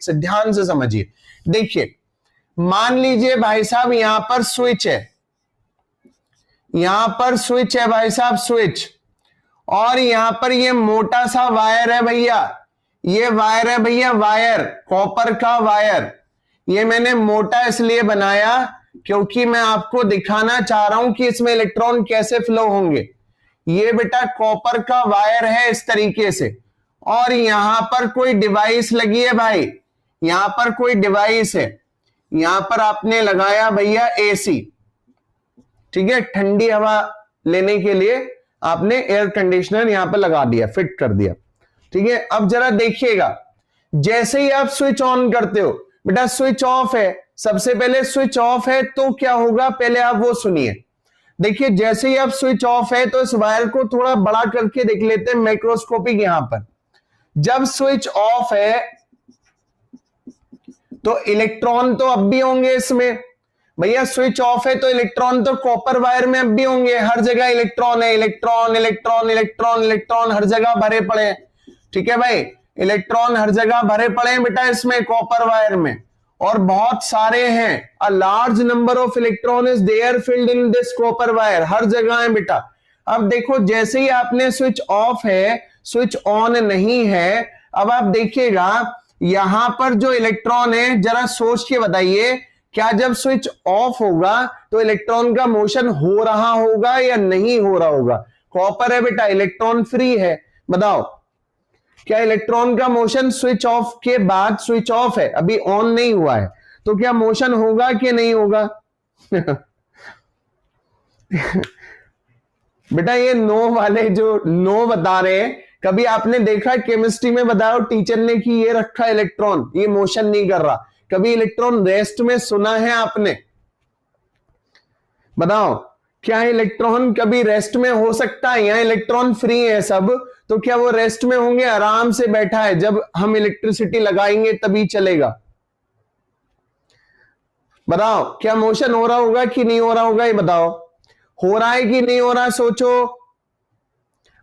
ध्यान से समझिए। देखिए, मान लीजिए भाई साहब यहां पर स्विच है, यहां पर स्विच है भाई साहब, स्विच, और यहां पर ये मोटा सा वायर है भैया, ये वायर है भैया, वायर, कॉपर का वायर। ये मैंने मोटा इसलिए बनाया क्योंकि मैं आपको दिखाना चाह रहा हूं कि इसमें इलेक्ट्रॉन कैसे फ्लो होंगे। ये बेटा कॉपर का वायर है इस तरीके से, और यहां पर कोई डिवाइस लगी है भाई, यहां पर कोई डिवाइस है, यहां पर आपने लगाया भैया एसी, ठीक है, ठंडी हवा लेने के लिए आपने एयर कंडीशनर यहां पर लगा दिया, फिट कर दिया, ठीक है। अब जरा देखिएगा, जैसे ही आप स्विच ऑन करते हो, बेटा स्विच ऑफ है, सबसे पहले स्विच ऑफ है तो क्या होगा, पहले आप वो सुनिए। देखिए, जैसे ही आप स्विच ऑफ है तो इस वायर को थोड़ा बड़ा करके देख लेते हैं माइक्रोस्कोपिक। यहां पर जब स्विच ऑफ है तो इलेक्ट्रॉन तो अब भी होंगे इसमें भैया, स्विच ऑफ है तो इलेक्ट्रॉन तो कॉपर वायर में अब भी होंगे, हर जगह इलेक्ट्रॉन है, इलेक्ट्रॉन इलेक्ट्रॉन इलेक्ट्रॉन इलेक्ट्रॉन हर जगह भरे पड़े हैं, ठीक है भाई, इलेक्ट्रॉन हर जगह भरे पड़े हैं बेटा इसमें कॉपर वायर में, और बहुत सारे हैं, a large number of electron is there filled in this copper wire, हर जगह है बेटा। अब देखो, जैसे ही आपने स्विच ऑफ है, स्विच ऑन नहीं है, अब आप देखिएगा यहां पर जो इलेक्ट्रॉन है, जरा सोच के बताइए, क्या जब स्विच ऑफ होगा तो इलेक्ट्रॉन का मोशन हो रहा होगा या नहीं हो रहा होगा? कॉपर है बेटा, इलेक्ट्रॉन फ्री है, बताओ क्या इलेक्ट्रॉन का मोशन स्विच ऑफ के बाद, स्विच ऑफ है अभी ऑन नहीं हुआ है, तो क्या मोशन होगा कि नहीं होगा? बेटा ये नो वाले जो नो बता रहे हैं, कभी आपने देखा केमिस्ट्री में बताओ टीचर ने कि ये रखा इलेक्ट्रॉन, ये मोशन नहीं कर रहा, कभी इलेक्ट्रॉन रेस्ट में सुना है आपने? बताओ, क्या इलेक्ट्रॉन कभी रेस्ट में हो सकता है? यहाँ इलेक्ट्रॉन फ्री है सब, तो क्या वो रेस्ट में होंगे? आराम से बैठा है, जब हम इलेक्ट्रिसिटी लगाएंगे तभी चलेगा। बताओ, क्या मोशन हो रहा होगा कि नहीं हो रहा होगा? ये बताओ, हो रहा है कि नहीं हो रहा, सोचो।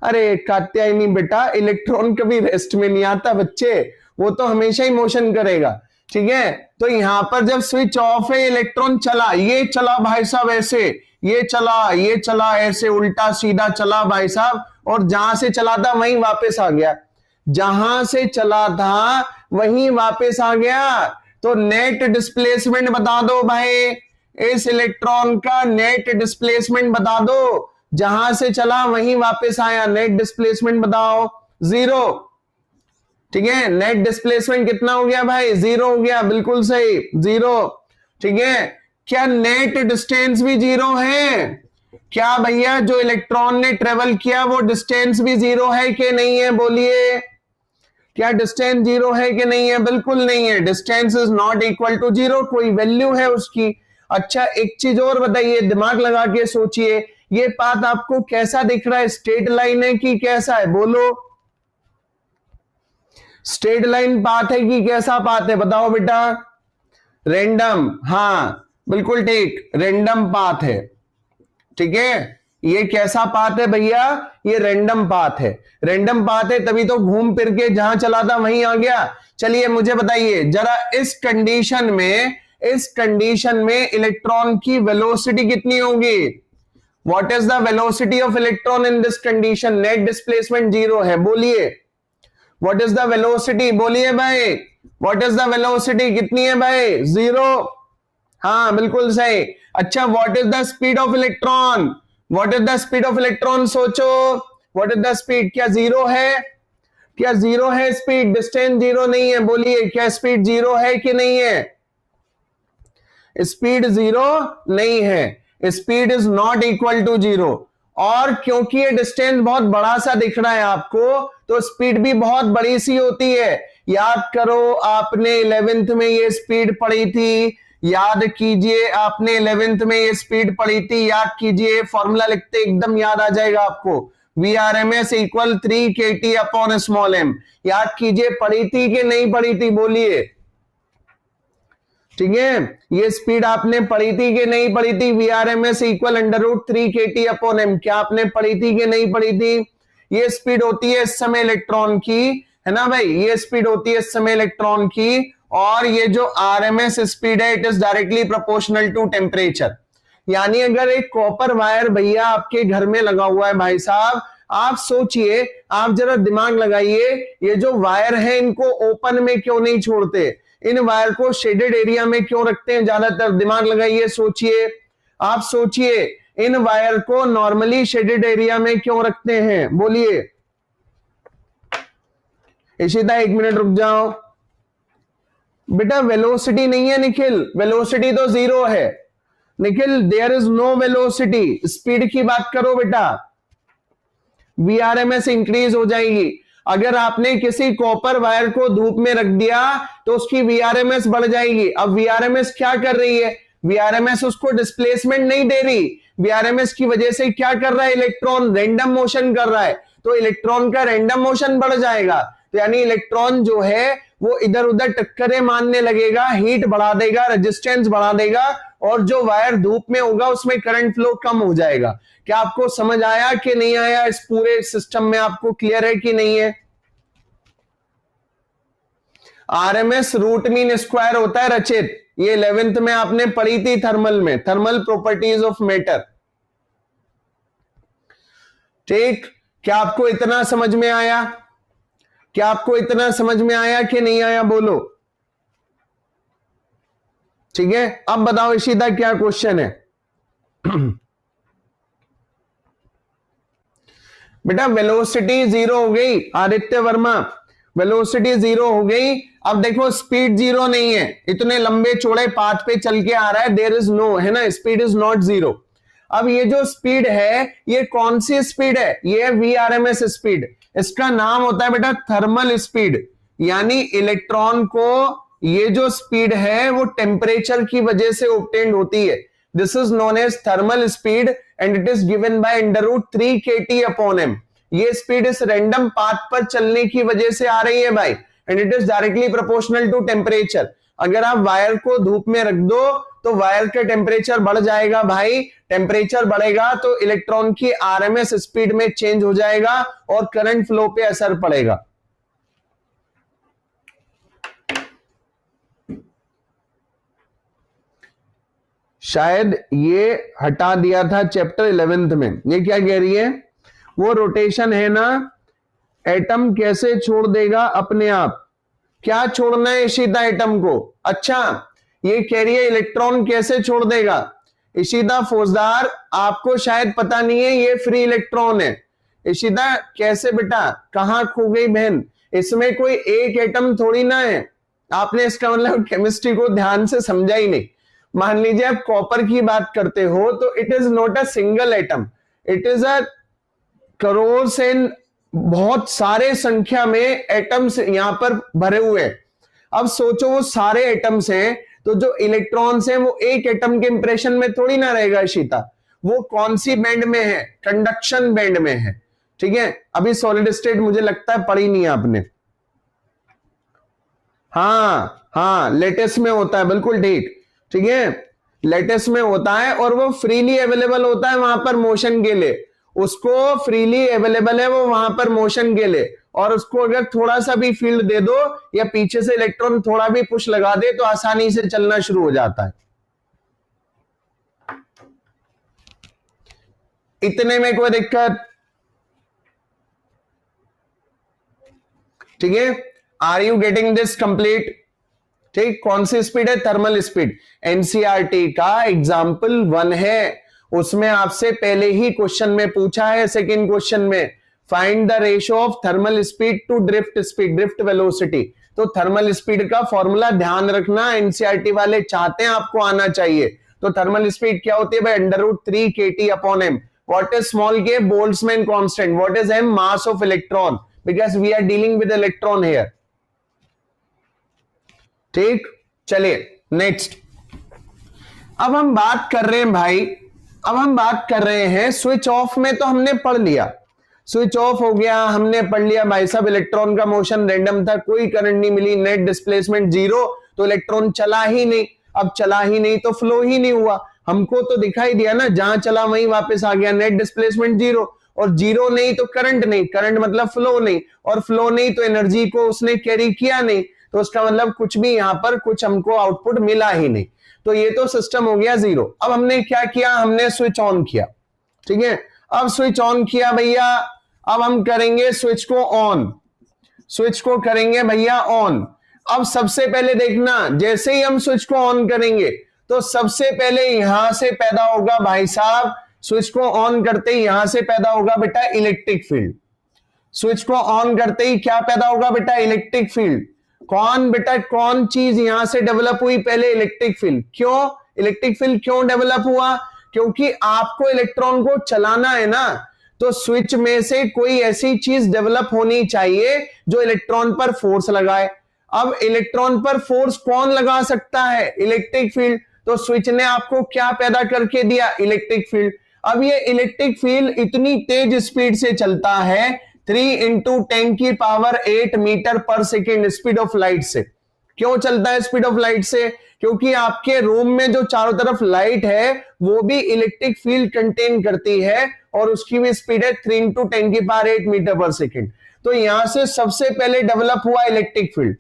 अरे कात्यायनी बेटा, इलेक्ट्रॉन कभी रेस्ट में नहीं आता बच्चे, वो तो हमेशा ही मोशन करेगा, ठीक है। तो यहां पर जब स्विच ऑफ है, इलेक्ट्रॉन चला, ये चला भाई साहब ऐसे, ये चला, ये चला ऐसे, उल्टा सीधा चला भाई साहब, और जहां से चला था वहीं वापस आ गया, जहां से चला था वहीं वापस आ गया। तो नेट डिस्प्लेसमेंट बता दो भाई, इस इलेक्ट्रॉन का नेट डिस्प्लेसमेंट बता दो, जहां से चला वहीं वापस आया, नेट डिस्प्लेसमेंट बताओ, 0, ठीक है। नेट डिस्प्लेसमेंट कितना हो गया भाई? 0 हो गया, बिल्कुल सही, 0, ठीक है। क्या नेट डिस्टेंस भी 0 है? क्या भैया जो इलेक्ट्रॉन ने ट्रेवल किया वो डिस्टेंस भी 0 है कि नहीं है? बोलिए, क्या डिस्टेंस 0 है कि नहीं है? बिल्कुल नहीं है, distance is not equal to 0, कोई वैल्यू है उसकी। अच्छा, एक चीज और बताइए, दिमाग लगा के सोचिए, ये पाथ आपको कैसा दिख रहा है? स्ट्रेट लाइन है कि कैसा है? बोलो, स्ट्रेट लाइन पाथ है कि कैसा पाथ है? बताओ बेटा। रैंडम, हाँ बिल्कुल ठीक, रैंडम पाथ है, ठीक है। ये कैसा पाथ है भैया? ये रैंडम पाथ है, रैंडम पाथ है, तभी तो घूम फिर के जहां चला था वहीं आ गया। चलिए मुझे बताइए जरा, इस कंडीशन में इलेक्ट्रॉन की वेलोसिटी कितनी होगी? What is the velocity of electron in this condition? Net displacement 0 है, बोलिए व्हाट इज द वेलोसिटी? बोलिए भाई, व्हाट इज द वेलोसिटी? कितनी है भाई? 0, हाँ बिल्कुल सही। अच्छा, what is the speed of electron? What is the speed of electron? सोचो, व्हाट इज द स्पीड? क्या 0 है? क्या 0 है स्पीड? डिस्टेंस 0 नहीं है, बोलिए क्या स्पीड 0 है कि नहीं है? स्पीड 0 नहीं है, speed is not equal to 0, और क्योंकि ये डिस्टेंस बहुत बड़ा सा दिख रहा है आपको, तो स्पीड भी बहुत बड़ी सी होती है। याद करो, आपने 11th में ये स्पीड पढ़ी थी, याद कीजिए, आपने 11th में ये स्पीड पढ़ी थी, याद कीजिए, फॉर्मूला लिखते एकदम याद आ जाएगा आपको, VRMS equal 3 kT upon small m। याद कीजिए, पढ़ी थी कि नहीं पढ़ी थी? बोलिए, ठीक है, ये स्पीड आपने पढ़ी थी कि नहीं पढ़ी थी? VRMS equal √3 kT upon m। क्या आपने पढ़ी थी कि नहीं पढ़ी थी? ये स्पीड होती है इस समय इलेक्ट्रॉन की, है ना भाई, ये स्पीड होती है इस समय इलेक्ट्रॉन की, और ये जो आरएमएस स्पीड है it is directly proportional to temperature. यानी अगर एक कॉपर वायर भैया आपके घर में लगा हुआ है भाई साहब, आप सोचिए, आप जरा दिमाग लगाइए, ये जो वायर है इनको ओपन में क्यों नहीं छोड़ते, इन वायर को शेडेड एरिया में क्यों रखते हैं ज्यादातर? दिमाग लगाइए, सोचिए, आप सोचिए, इन वायर को नॉर्मली शेडेड एरिया में क्यों रखते हैं? बोलिए। इशिता 1 मिनट रुक जाओ बेटा, वेलोसिटी नहीं है निखिल, वेलोसिटी तो 0 है Nikhil, there is no velocity. Speed की बात करो बेटा, वीआरएमएस इंक्रीज हो जाएगी। अगर आपने किसी कॉपर वायर को धूप में रख दिया तो उसकी वीआरएमएस बढ़ जाएगी। अब वीआरएमएस क्या कर रही है? वीआरएमएस उसको डिस्प्लेसमेंट नहीं दे रही, वीआरएमएस की वजह से क्या कर रहा है? इलेक्ट्रॉन रैंडम मोशन कर रहा है, तो इलेक्ट्रॉन का रैंडम मोशन बढ़ जाएगा। तो यानी इलेक्ट्रॉन जो है वो इधर उधर टक्करें मारने लगेगा, हीट बढ़ा देगा, रेजिस्टेंस बढ़ा देगा, और जो वायर धूप में होगा उसमें करंट फ्लो कम हो जाएगा। क्या आपको समझ आया कि नहीं आया? इस पूरे सिस्टम में आपको क्लियर है कि नहीं है? आरएमएस रूट मीन स्क्वायर होता है रचित, ये 11th में आपने पढ़ी थी थर्मल में, थर्मल प्रॉपर्टीज ऑफ मैटर। ठीक, क्या आपको इतना समझ में आया? क्या आपको इतना समझ में आया कि नहीं आया? बोलो। ठीक है, अब बताओ इशिता क्या क्वेश्चन है? बेटा वेलोसिटी 0 हो गई, आदित्य वर्मा, वेलोसिटी 0 हो गई। अब देखो स्पीड 0 नहीं है, इतने लंबे चौड़े पाथ पे चल के आ रहा है, देयर इज नो, है ना, स्पीड इज नॉट 0। अब ये जो स्पीड है ये कौन सी स्पीड है? ये है वीआरएमएस स्पीड। इसका नाम होता है बेटा थर्मल स्पीड। यानी इलेक्ट्रॉन को ये जो स्पीड है वो टेम्परेचर की वजह से ऑब्टेन्ड होती है। This is known as thermal speed and it is given by √3 kT/m। ये स्पीड इस रैंडम पाथ पर चलने की वजह से आ रही है भाई, and it is directly proportional to temperature. अगर आप वायर को धूप में रख दो तो वायर का टेम्परेचर बढ़ जाएगा भाई, टेम्परेचर बढ़ेगा तो इलेक्ट्रॉन की आरएमएस स्पीड में चेंज हो जाएगा और करंट फ्लो पे असर पड़ेगा। शायद ये हटा दिया था चैप्टर 11th में। ये क्या कह रही है? वो रोटेशन है ना, एटम कैसे छोड़ देगा अपने आप? क्या छोड़ना है इशिता एटम को? अच्छा, ये कह रही है इलेक्ट्रॉन कैसे छोड़ देगा। इशिता फौजदार, आपको शायद पता नहीं है ये फ्री इलेक्ट्रॉन है। इशिता कैसे बेटा, कहां खो गई बहन? इसमें कोई एक एटम थोड़ी ना है, आपने इसका मतलब केमिस्ट्री को ध्यान से समझा ही नहीं। मान लीजिए आप कॉपर की बात करते हो तो it is not a single atom, it is a crore से बहुत सारे संख्या में एटम्स यहां पर भरे हुए हैं। अब सोचो वो सारे एटम्स हैं तो जो इलेक्ट्रॉन्स हैं वो एक एटम के इंप्रेशन में थोड़ी ना रहेगा शीता। वो कौन सी बैंड में है? कंडक्शन बैंड में है। ठीक है, अभी सॉलिड स्टेट मुझे लगता है पढ़ी नहीं है आपने। हाँ, लेटेस्ट में होता है, बिल्कुल ठीक। ठीक है, लेटेस्ट में होता है और वो फ्रीली अवेलेबल होता है वहां पर मोशन के लिए, उसको फ्रीली अवेलेबल है वो वहां पर मोशन के लिए, और उसको अगर थोड़ा सा भी फील्ड दे दो या पीछे से इलेक्ट्रॉन थोड़ा भी पुश लगा दे तो आसानी से चलना शुरू हो जाता है। इतने में कोई दिक्कत? ठीक है, are you getting this complete? ठीक, कौन सी स्पीड है? Thermal speed. एनसीईआरटी का एग्जाम्पल 1 है, उसमें आपसे पहले ही क्वेश्चन में पूछा है, सेकंड क्वेश्चन में, find the ratio of thermal speed to drift speed, drift velocity. तो थर्मल स्पीड का फॉर्मूला ध्यान रखना, एनसीईआरटी वाले चाहते हैं आपको आना चाहिए। तो थर्मल स्पीड क्या होती है भाई? √3 kT/m। What is small k? Boltzmann constant. What is m? Mass of electron, because we are dealing with electron here. ठीक, चलिए नेक्स्ट। अब हम बात कर रहे हैं भाई, अब हम बात कर रहे हैं स्विच ऑफ में। तो हमने पढ़ लिया, स्विच ऑफ हो गया, हमने पढ़ लिया भाई साहब इलेक्ट्रॉन का मोशन रैंडम था, कोई करंट नहीं मिली, नेट डिस्प्लेसमेंट 0, तो इलेक्ट्रॉन चला ही नहीं। अब चला ही नहीं तो फ्लो ही नहीं हुआ, हमको तो दिखाई दिया ना, जहां चला वहीं वापस आ गया, नेट डिस्प्लेसमेंट 0, और 0 नहीं तो करंट नहीं, करंट मतलब फ्लो नहीं, और फ्लो नहीं तो एनर्जी को उसने कैरी किया नहीं। तो उसका मतलब कुछ भी यहां पर कुछ हमको आउटपुट मिला ही नहीं, तो ये तो सिस्टम हो गया जीरो। अब हमने क्या किया, हमने स्विच ऑन किया, ठीक है। अब स्विच ऑन किया भैया, अब हम करेंगे स्विच को ऑन, स्विच को करेंगे भैया ऑन। अब सबसे पहले देखना, जैसे ही हम स्विच को ऑन करेंगे तो सबसे पहले यहां से पैदा होगा भाई साहब, स्विच को ऑन करते ही यहां से पैदा होगा बेटा इलेक्ट्रिक फील्ड। स्विच को ऑन करते ही क्या पैदा होगा बेटा, इलेक्ट्रिक फील्ड। कौन बेटा, कौन चीज यहां से डेवलप हुई, पहले इलेक्ट्रिक फील्ड। क्यों इलेक्ट्रिक फील्ड क्यों डेवलप हुआ, क्योंकि आपको इलेक्ट्रॉन को चलाना है ना, तो स्विच में से कोई ऐसी चीज डेवलप होनी चाहिए जो इलेक्ट्रॉन पर फोर्स लगाए। अब इलेक्ट्रॉन पर फोर्स कौन लगा सकता है, इलेक्ट्रिक फील्ड। तो स्विच ने आपको क्या पैदा करके दिया, इलेक्ट्रिक फील्ड। अब ये इलेक्ट्रिक फील्ड इतनी तेज स्पीड से चलता है 3 × 10⁸ metre per second speed of light से। क्यों चलता है स्पीड ऑफ लाइट से, क्योंकि आपके रूम में जो चारों तरफ लाइट है वो भी इलेक्ट्रिक फील्ड कंटेन करती है और उसकी भी स्पीड है 3 × 10⁸ मीटर पर सेकेंड। तो यहां से सबसे पहले डेवलप हुआ इलेक्ट्रिक फील्ड,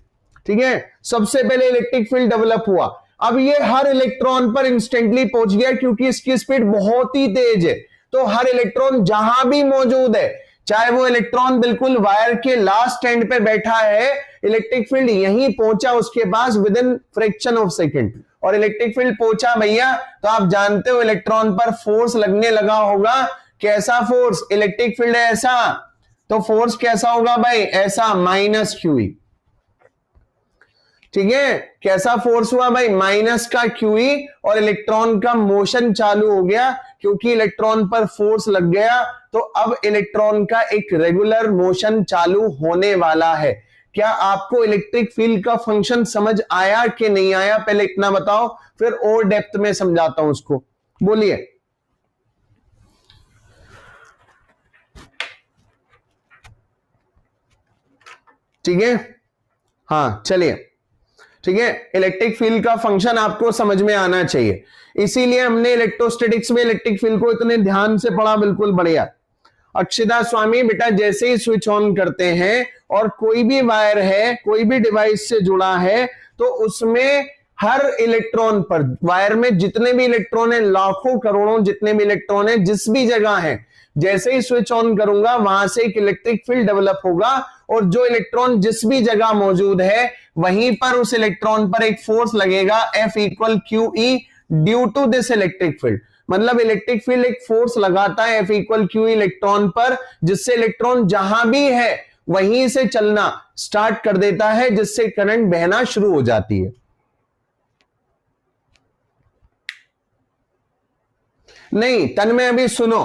ठीक है, सबसे पहले इलेक्ट्रिक फील्ड डेवलप हुआ। अब ये हर इलेक्ट्रॉन पर इंस्टेंटली पहुंच गया क्योंकि इसकी स्पीड बहुत ही तेज है। तो हर इलेक्ट्रॉन जहां भी मौजूद है, चाहे वो इलेक्ट्रॉन बिल्कुल वायर के लास्ट एंड पे बैठा है, इलेक्ट्रिक फील्ड यहीं पहुंचा उसके पास with in fraction of second. और इलेक्ट्रिक फील्ड पहुंचा भैया, तो आप जानते हो इलेक्ट्रॉन पर फोर्स लगने लगा होगा। कैसा फोर्स, इलेक्ट्रिक फील्ड है ऐसा, तो फोर्स कैसा होगा भाई, ऐसा -QE, ठीक है। कैसा फोर्स हुआ भाई, माइनस का QE, और इलेक्ट्रॉन का मोशन चालू हो गया क्योंकि इलेक्ट्रॉन पर फोर्स लग गया। तो अब इलेक्ट्रॉन का एक रेगुलर मोशन चालू होने वाला है। क्या आपको इलेक्ट्रिक फील्ड का फंक्शन समझ आया कि नहीं आया, पहले इतना बताओ, फिर और डेप्थ में समझाता हूं उसको, बोलिए। ठीक है, हाँ चलिए, ठीक है। इलेक्ट्रिक फील्ड का फंक्शन आपको समझ में आना चाहिए, इसीलिए हमने इलेक्ट्रोस्टैटिक्स में इलेक्ट्रिक फील्ड को इतने ध्यान से पढ़ा, बिल्कुल बढ़िया। अक्षिता स्वामी, बेटा जैसे ही स्विच ऑन करते हैं और कोई भी वायर है, कोई भी डिवाइस से जुड़ा है, तो उसमें हर इलेक्ट्रॉन पर, वायर में जितने भी इलेक्ट्रॉन है, लाखों करोड़ों जितने भी इलेक्ट्रॉन है, जिस भी जगह है, जैसे ही स्विच ऑन करूंगा वहां से एक इलेक्ट्रिक फील्ड डेवलप होगा, और जो इलेक्ट्रॉन जिस भी जगह मौजूद है वहीं पर उस इलेक्ट्रॉन पर एक फोर्स लगेगा F = QE due to this electric field. मतलब इलेक्ट्रिक फील्ड एक फोर्स लगाता है F = QE इलेक्ट्रॉन पर, जिससे इलेक्ट्रॉन जहां भी है वहीं से चलना स्टार्ट कर देता है, जिससे करंट बहना शुरू हो जाती है। नहीं तन्मय, अभी सुनो,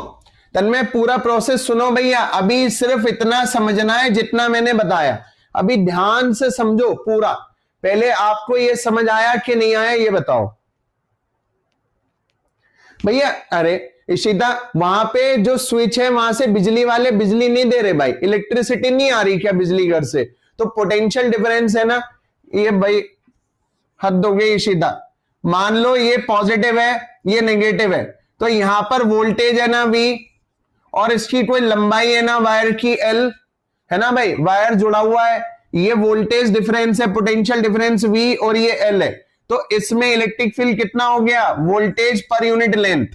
तन्मय पूरा प्रोसेस सुनो भैया, अभी सिर्फ इतना समझना है जितना मैंने बताया, अभी ध्यान से समझो पूरा। पहले आपको यह समझ आया कि नहीं आया ये बताओ भैया। अरे इशिता, वहां पे जो स्विच है वहां से बिजली वाले बिजली नहीं दे रहे भाई, इलेक्ट्रिसिटी नहीं आ रही क्या बिजली घर से, तो पोटेंशियल डिफरेंस है ना ये भाई। हद हो गई इशिता, मान लो ये पॉजिटिव है ये नेगेटिव है, तो यहां पर वोल्टेज है ना V, और इसकी कोई लंबाई है ना वायर की L, है ना भाई, वायर जुड़ा हुआ है, ये वोल्टेज डिफरेंस है, पोटेंशियल डिफरेंस V, और ये L है। तो इसमें इलेक्ट्रिक फील्ड कितना हो गया, वोल्टेज पर यूनिट लेंथ।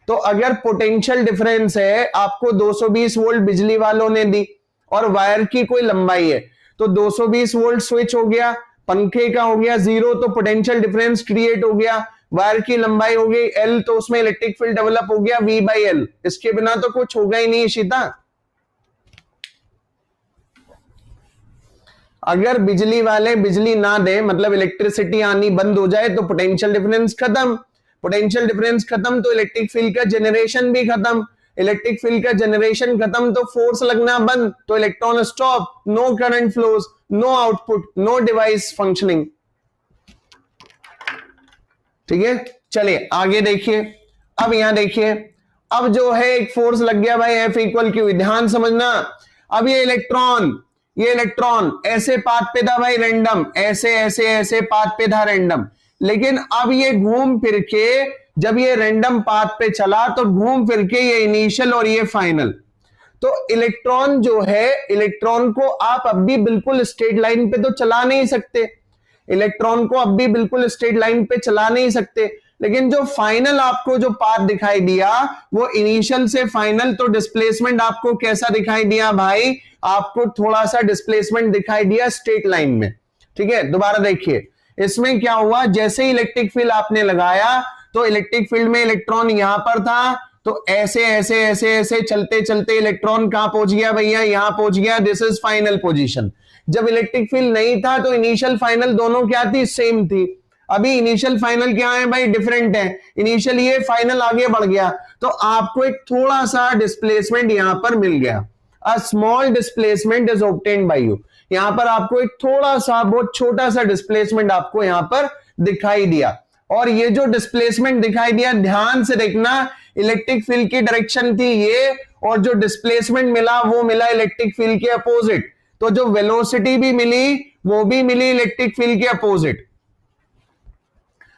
तो अगर पोटेंशियल डिफरेंस है, आपको 220 वोल्ट बिजली वालों ने दी, और वायर की कोई लंबाई है, तो 220 वोल्ट स्विच हो गया, पंखे का हो गया 0, तो पोटेंशियल डिफरेंस क्रिएट हो गया, वायर की लंबाई हो गई L, तो उसमें इलेक्ट्रिक फील्ड डेवलप हो गया V/L। इसके बिना तो कुछ होगा ही नहीं शीता। अगर बिजली वाले बिजली ना दे, मतलब इलेक्ट्रिसिटी आनी बंद हो जाए, तो पोटेंशियल डिफरेंस खत्म, पोटेंशियल डिफरेंस खत्म तो इलेक्ट्रिक फील्ड का जनरेशन भी खत्म, इलेक्ट्रिक फील्ड का जनरेशन खत्म तो फोर्स लगना बंद, तो electron stop, no current flows, no output, no device functioning. ठीक है, चलिए आगे देखिए। अब यहां देखिए, अब जो है एक फोर्स लग गया भाई F = QE, ध्यान समझना। अब ये इलेक्ट्रॉन ऐसे पाथ पे था भाई, रैंडम, ऐसे ऐसे ऐसे पाथ पे था रैंडम, लेकिन अब ये घूम फिर के, जब ये रैंडम पाथ पे चला तो घूम फिर के ये इनिशियल और ये फाइनल, तो इलेक्ट्रॉन जो है, इलेक्ट्रॉन को आप अब भी बिल्कुल स्ट्रेट लाइन पे तो चला नहीं सकते, इलेक्ट्रॉन को अब भी बिल्कुल स्ट्रेट लाइन पे चला नहीं सकते, लेकिन जो फाइनल आपको जो पाथ दिखाई दिया वो इनिशियल से फाइनल, तो डिस्प्लेसमेंट आपको कैसा दिखाई दिया भाई, आपको थोड़ा सा डिस्प्लेसमेंट दिखाई दिया स्ट्रेट लाइन में। ठीक है, दोबारा देखिए इसमें क्या हुआ, जैसे ही इलेक्ट्रिक फील्ड आपने लगाया तो इलेक्ट्रिक फील्ड में इलेक्ट्रॉन यहां पर था, तो ऐसे ऐसे ऐसे ऐसे चलते चलते इलेक्ट्रॉन कहां पहुंच गया भैया, यहां पहुंच गया, दिस इज फाइनल पोजीशन। जब इलेक्ट्रिक फील्ड नहीं था तो इनिशियल फाइनल दोनों क्या थी, सेम थी। अभी इनिशियल फाइनल क्या है भाई, डिफरेंट है, इनिशियल ये फाइनल आगे बढ़ गया, तो आपको एक थोड़ा सा डिस्प्लेसमेंट यहां पर मिल गया, a small displacement is obtained by you. यहां पर आपको एक थोड़ा सा, बहुत छोटा सा डिस्प्लेसमेंट आपको यहां पर दिखाई दिया, और ये जो डिस्प्लेसमेंट दिखाई दिया ध्यान से देखना, इलेक्ट्रिक फील्ड की डायरेक्शन थी ये, और जो डिस्प्लेसमेंट मिला वो मिला इलेक्ट्रिक फील्ड के अपोजिट, तो जो वेलोसिटी भी मिली वो भी मिली इलेक्ट्रिक फील्ड के अपोजिट।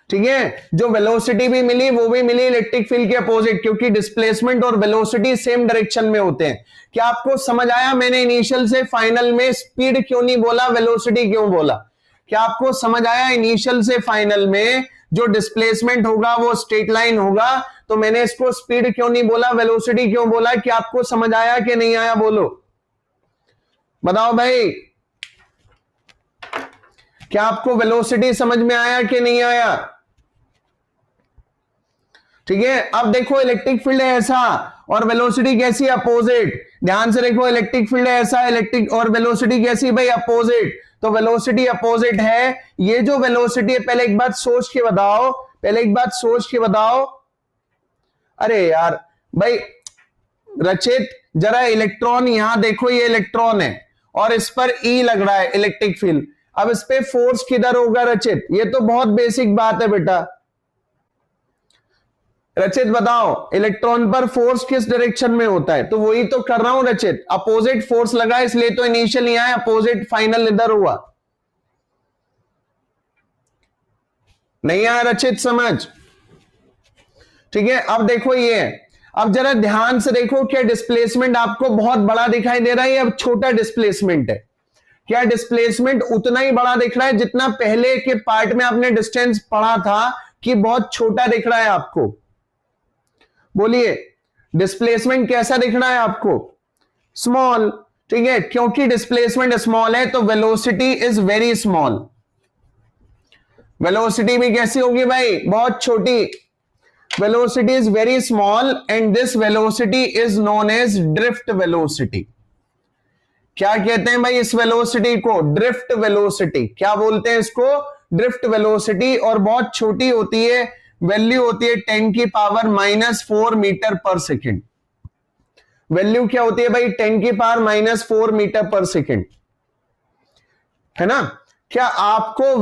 ठीक है, जो वेलोसिटी भी मिली वो भी मिली इलेक्ट्रिक फील्ड के अपोजिट, क्योंकि डिस्प्लेसमेंट और वेलोसिटी सेम डायरेक्शन में होते हैं। क्या आपको समझ आया मैंने इनिशियल से फाइनल में स्पीड क्यों नहीं बोला, वेलोसिटी क्यों बोला? क्या आपको समझ आया इनिशियल से फाइनल में जो डिस्प्लेसमेंट होगा वो स्ट्रेट लाइन होगा, तो मैंने इसको स्पीड क्यों नहीं बोला, वेलोसिटी क्यों बोला? क्या आपको समझ आया कि नहीं आया, बोलो बताओ भाई, क्या आपको वेलोसिटी समझ में आया कि नहीं आया? ठीक है, अब देखो इलेक्ट्रिक फील्ड है ऐसा और वेलोसिटी कैसी, अपोजिट। ध्यान से देखो, इलेक्ट्रिक फील्ड है ऐसा, इलेक्ट्रिक और वेलोसिटी कैसी भाई, अपोजिट। तो वेलोसिटी अपोजिट है, ये जो वेलोसिटी है, पहले एक बात सोच के बताओ, पहले एक बात सोच के बताओ। अरे यार भाई रचित, जरा इलेक्ट्रॉन यहां देखो, ये इलेक्ट्रॉन है और इस पर ई लग रहा है इलेक्ट्रिक फील्ड, अब इस पे फोर्स किधर होगा रचित? ये तो बहुत बेसिक बात है बेटा, रचित बताओ इलेक्ट्रॉन पर फोर्स किस डायरेक्शन में होता है? तो वही तो कर रहा हूं रचित, अपोजिट फोर्स लगा, इसलिए तो इनिशियल यहां है, अपोजिट फाइनल इधर हुआ। नहीं आया रचित समझ? ठीक है, अब देखो ये, अब जरा ध्यान से देखो, क्या डिस्प्लेसमेंट आपको बहुत बड़ा दिखाई दे रहा है या छोटा डिस्प्लेसमेंट है? क्या डिस्प्लेसमेंट उतना ही बड़ा दिख रहा है जितना पहले के पार्ट में आपने डिस्टेंस पढ़ा था, कि बहुत छोटा दिख रहा है आपको? बोलिए डिस्प्लेसमेंट कैसा दिख रहा है आपको? स्मॉल। ठीक है, क्योंकि डिस्प्लेसमेंट स्मॉल है तो velocity is very small. Velocity भी कैसी होगी भाई, बहुत छोटी। Velocity is very small and this velocity is known as drift velocity. क्या कहते हैं भाई इस वेलोसिटी को? Drift velocity. क्या बोलते हैं इसको? Drift velocity. और बहुत छोटी होती है, वैल्यू होती है 10⁻⁻⁴ मीटर पर सेकेंड। वैल्यू क्या होती है भाई? 10⁻⁻⁴ मीटर पर सेकेंड, है ना? क्या आपको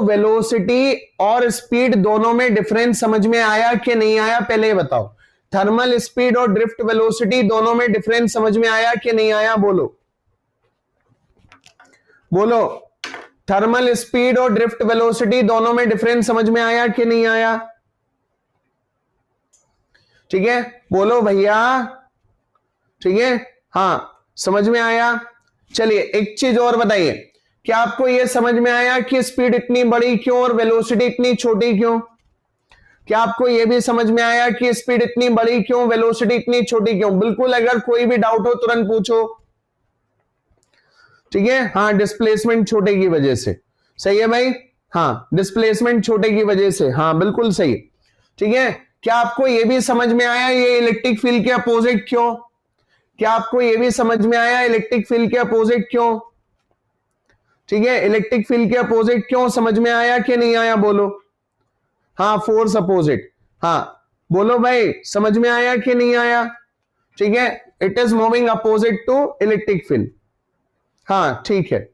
वेलोसिटी और स्पीड दोनों में डिफरेंस समझ में आया कि नहीं आया? पहले ये बताओ, थर्मल स्पीड और ड्रिफ्ट वेलोसिटी दोनों में डिफरेंस समझ में आया कि नहीं आया? बोलो बोलो, थर्मल स्पीड और ड्रिफ्ट वेलोसिटी दोनों में डिफरेंस समझ में आया कि नहीं आया? ठीक है, बोलो भैया। ठीक है, हाँ समझ में आया। चलिए एक चीज और बताइए, क्या आपको यह समझ में आया कि स्पीड इतनी बड़ी क्यों और वेलोसिटी इतनी छोटी क्यों? क्या आपको यह भी समझ में आया कि स्पीड इतनी बड़ी क्यों, वेलोसिटी इतनी छोटी क्यों? बिल्कुल, अगर कोई भी डाउट हो तुरंत पूछो। ठीक है, हाँ डिस्प्लेसमेंट छोटे की वजह से। सही है भाई, हाँ डिस्प्लेसमेंट छोटे की वजह से, हाँ बिल्कुल सही। ठीक है, क्या आपको यह भी समझ में आया ये इलेक्ट्रिक फील्ड के अपोजिट क्यों? क्या आपको यह भी समझ में आया इलेक्ट्रिक फील्ड के अपोजिट क्यों? ठीक है, इलेक्ट्रिक फील्ड के अपोजिट क्यों समझ में आया कि नहीं आया? बोलो। हाँ फोर्स अपोजिट, हाँ बोलो भाई समझ में आया कि नहीं आया? ठीक है, it is moving opposite to electric field. हाँ ठीक है,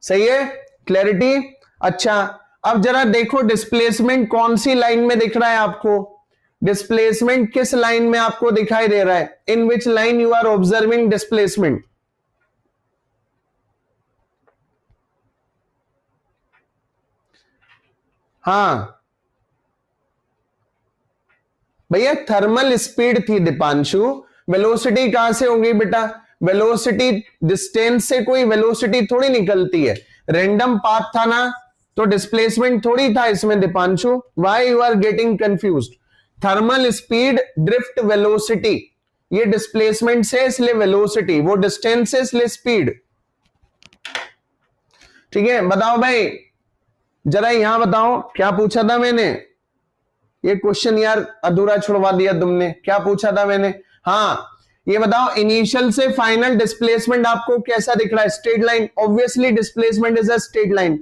सही है, क्लैरिटी। अच्छा, अब जरा देखो डिस्प्लेसमेंट कौन सी लाइन में दिख रहा है आपको? डिस्प्लेसमेंट किस लाइन में आपको दिखाई दे रहा है? In which line you are observing displacement? हाँ भैया, थर्मल स्पीड थी दीपांशु, वेलोसिटी कहां से होगी बेटा? वेलोसिटी डिस्टेंस से कोई वेलोसिटी थोड़ी निकलती है, रैंडम पाथ था ना, तो डिस्प्लेसमेंट थोड़ी था इसमें Deepanshu. Why you are getting confused? Thermal speed, drift velocity, ये डिस्प्लेसमेंट से इसलिए वेलोसिटी, वो डिस्टेंस से इसलिए स्पीड। ठीक है, बताओ भाई, जरा यहां बताओ क्या पूछा था मैंने? ये क्वेश्चन यार अधूरा छुड़वा दिया तुमने। क्या पूछा था मैंने? हाँ, ये बताओ इनिशियल से फाइनल डिस्प्लेसमेंट आपको कैसा दिख रहा है? Straight line. Obviously displacement is a straight line.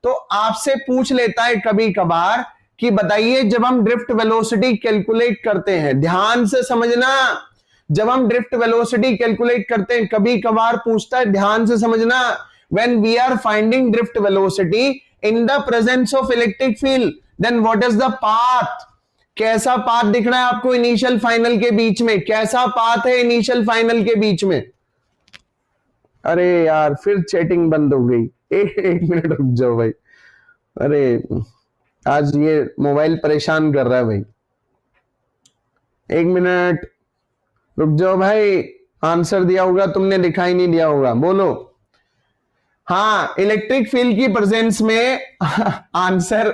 तो आपसे पूछ लेता है कभी कभार कि बताइए जब हम ड्रिफ्ट वेलोसिटी कैलकुलेट करते हैं, ध्यान से समझना, जब हम ड्रिफ्ट वेलोसिटी कैलकुलेट करते हैं कभी कभार पूछता है, ध्यान से समझना, when we are finding drift velocity in the presence of electric field, then what is the path? कैसा पाथ दिख रहा है आपको इनिशियल फाइनल के बीच में? कैसा पाथ है इनिशियल फाइनल के बीच में? अरे यार फिर चैटिंग बंद हो गई। एक मिनट रुक जाओ भाई। अरे आज ये मोबाइल परेशान कर रहा है भाई। एक मिनट रुक जाओ भाई। आंसर दिया होगा तुमने, दिखाई नहीं दिया होगा, बोलो। हाँ, इलेक्ट्रिक फील्ड की प्रेजेंस में आंसर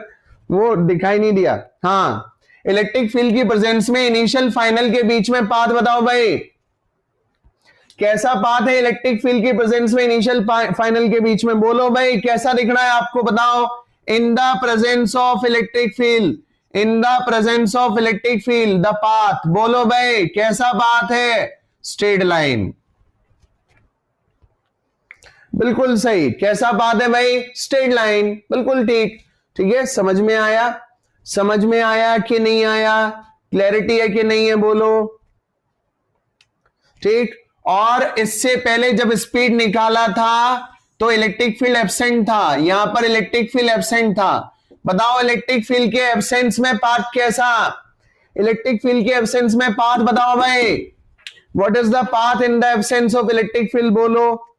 वो दिखाई नहीं दिया। हाँ, इलेक्ट्रिक फील्ड की प्रेजेंस में इनिशियल फाइनल के बीच में पाथ बताओ भाई, कैसा पाथ है इलेक्ट्रिक फील्ड की प्रेजेंस में इनिशियल फाइनल के बीच में? बोलो भाई, कैसा दिख रहा है आपको, बताओ। In the presence of electric field, in the presence of electric field the path, बोलो भाई कैसा पाथ है? Straight line. बिल्कुल सही। कैसा पाथ है भाई? Straight line. बिल्कुल ठीक। ठीक है, समझ में आया? समझ में आया कि नहीं आया? क्लैरिटी है कि नहीं है, बोलो। ठीक। और इससे पहले जब स्पीड निकाला था तो इलेक्ट्रिक फील्ड एब्सेंट था, यहां पर इलेक्ट्रिक फील्ड एब्सेंट था। बताओ इलेक्ट्रिक फील्ड के एब्सेंस में पाथ कैसा? इलेक्ट्रिक फील्ड के एब्सेंस में पाथ बताओ भाई। What is the path in the absence of electric field? बोलो।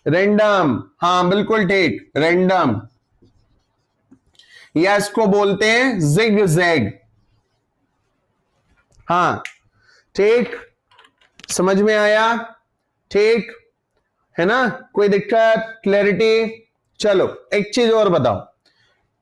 रैंडम। हाँ बिल्कुल ठीक, रैंडम, या इसको बोलते हैं जिग जैग। हाँ ठीक, समझ में आया? ठीक है ना? कोई दिक्कत? क्लैरिटी? चलो एक चीज और बताओ,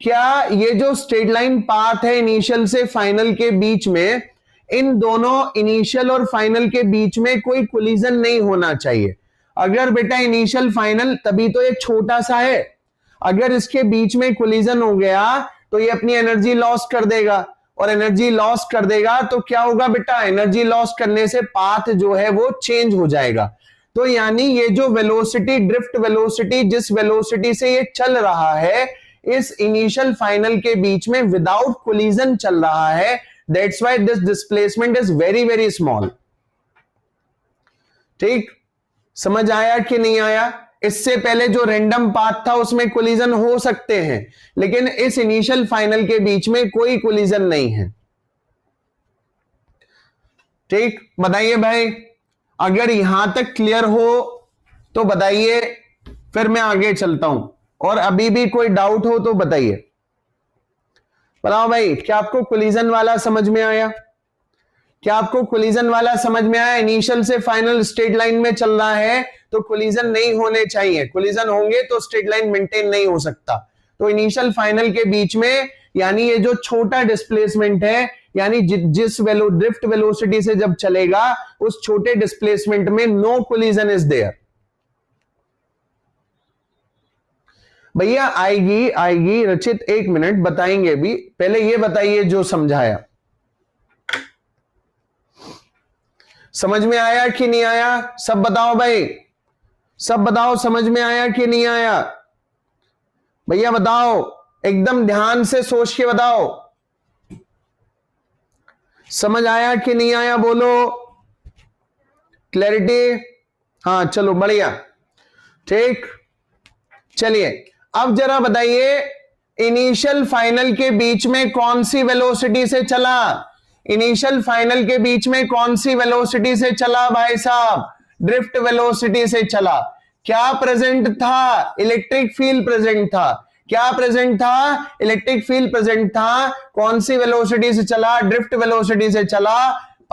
क्या ये जो स्ट्रेट लाइन पाथ है इनिशियल से फाइनल के बीच में, इन दोनों इनिशियल और फाइनल के बीच में कोई कोलिजन नहीं होना चाहिए। अगर बेटा इनिशियल फाइनल, तभी तो ये छोटा सा है, अगर इसके बीच में कोलिजन हो गया तो ये अपनी एनर्जी लॉस कर देगा, और एनर्जी लॉस कर देगा तो क्या होगा बेटा? एनर्जी लॉस करने से पाथ जो है वो चेंज हो जाएगा। तो यानी ये जो वेलोसिटी, ड्रिफ्ट वेलोसिटी, जिस वेलोसिटी से ये चल रहा है इस इनिशियल फाइनल के बीच में विदाउट कोलिजन चल रहा है, that's why this displacement is very very small. ठीक, समझ आया कि नहीं आया? इससे पहले जो रैंडम पाथ था उसमें कोलिजन हो सकते हैं, लेकिन इस इनिशियल फाइनल के बीच में कोई कोलिजन नहीं है। ठीक, बताइए भाई, अगर यहां तक क्लियर हो तो बताइए, फिर मैं आगे चलता हूं, और अभी भी कोई डाउट हो तो बताइए। बताओ भाई, क्या आपको कोलिजन वाला समझ में आया? क्या आपको कोलिजन वाला समझ में आया? इनिशियल से फाइनल स्ट्रेट लाइन में चल रहा है तो कोलिजन नहीं होने चाहिए, कोलिजन होंगे तो स्ट्रेट लाइन मेंटेन नहीं हो सकता। तो इनिशियल फाइनल के बीच में, यानी ये जो छोटा डिस्प्लेसमेंट है, यानी जिस ड्रिफ्ट वेलोसिटी से जब चलेगा उस छोटे डिस्प्लेसमेंट में नो कोलिजन इज देयर। भैया आएगी आएगी रचित, एक मिनट बताएंगे भी, पहले ये बताइए जो समझाया, समझ में आया कि नहीं आया? सब बताओ भाई, सब बताओ, समझ में आया कि नहीं आया? भैया बताओ, एकदम ध्यान से सोच के बताओ, समझ आया कि नहीं आया? बोलो, क्लैरिटी? हाँ चलो बढ़िया, ठीक। चलिए अब जरा बताइए, इनिशियल फाइनल के बीच में कौन सी वेलोसिटी से चला? इनिशियल फाइनल के बीच में कौन सी वेलोसिटी से चला भाई साहब? ड्रिफ्ट वेलोसिटी से चला। क्या प्रेजेंट था? इलेक्ट्रिक फील्ड प्रेजेंट था। क्या प्रेजेंट था? इलेक्ट्रिक फील्ड प्रेजेंट था। कौन सी वेलोसिटी से चला? ड्रिफ्ट वेलोसिटी से चला।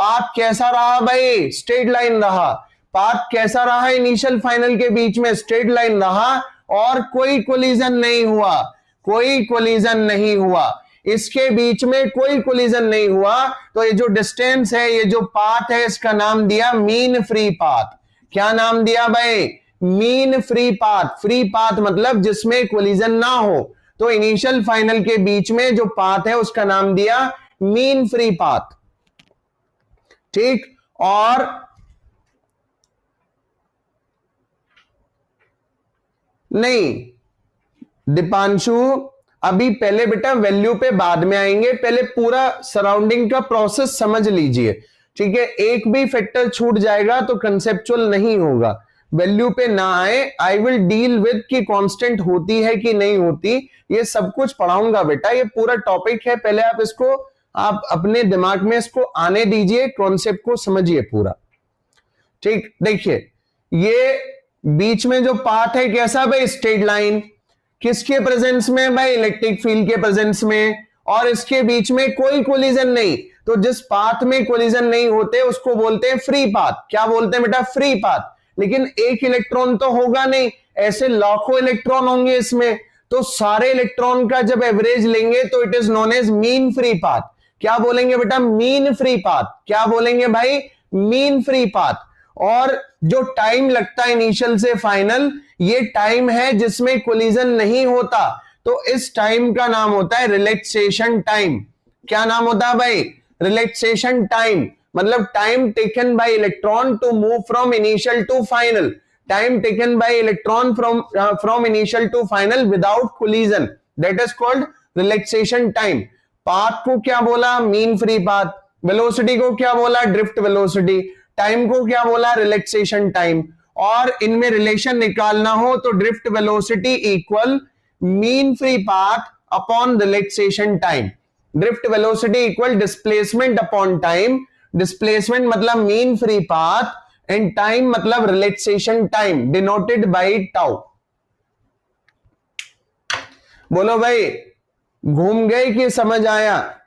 पाथ कैसा रहा भाई? स्ट्रेट लाइन रहा। पाथ कैसा रहा? इनिशियल फाइनल के बीच में स्ट्रेट लाइन रहा और कोई कोलिजन नहीं हुआ, कोई कोलिजन नहीं हुआ, इसके बीच में कोई कोलिजन नहीं हुआ। तो ये जो डिस्टेंस है, ये जो पाथ है, इसका नाम दिया मीन फ्री पाथ। क्या नाम दिया भाई? Mean free path. Free path मतलब जिसमें कोलिजन ना हो। तो इनिशियल फाइनल के बीच में जो पाथ है उसका नाम दिया मीन फ्री पाथ। ठीक, और नहीं दीपांशु, अभी पहले बेटा वैल्यू पे बाद में आएंगे, पहले पूरा सराउंडिंग का प्रोसेस समझ लीजिए। ठीक है, एक भी फैक्टर छूट जाएगा तो कंसेप्चुअल नहीं होगा। वैल्यू पे ना आए, आई विल डील विद कि कांस्टेंट होती है कि नहीं होती, ये सब कुछ पढ़ाऊंगा बेटा। ये पूरा टॉपिक है, पहले आप इसको आप अपने दिमाग में इसको आने दीजिए, कॉन्सेप्ट को समझिए पूरा। ठीक, देखिए ये बीच में जो पाथ है कैसा भाई? Straight line. किसके प्रेजेंस में भाई? इलेक्ट्रिक फील्ड के प्रेजेंस में, और इसके बीच में कोई कोलिजन नहीं। तो जिस पाथ में कोलिजन नहीं होते उसको बोलते हैं फ्री पाथ। क्या बोलते हैं बेटा? Free path. लेकिन एक इलेक्ट्रॉन तो होगा नहीं, ऐसे लाखों इलेक्ट्रॉन होंगे इसमें, तो सारे इलेक्ट्रॉन का जब एवरेज लेंगे तो it is known as mean free path. क्या बोलेंगे बेटा? Mean free path. क्या बोलेंगे भाई? Mean free path. और जो टाइम लगता है इनिशियल से फाइनल, ये टाइम है जिसमें कोलिजन नहीं होता, तो इस टाइम का नाम होता है रिलैक्सेशन टाइम। क्या नाम होता है भाई? Relaxation time. मतलब time taken by electron to move from initial to final, time taken by electron from initial to final without collision, that is called relaxation time. Path को क्या बोला? Mean free path. वेलोसिटी को क्या बोला? Drift velocity. Time को क्या बोला? Relaxation time. और इनमें रिलेशन निकालना हो तो drift velocity equal mean free path upon relaxation time. Drift velocity equal displacement upon time. Displacement मतलब mean free path and time मतलब relaxation time, denoted by tau. बोलो भाई, घूम गए कि समझ आया?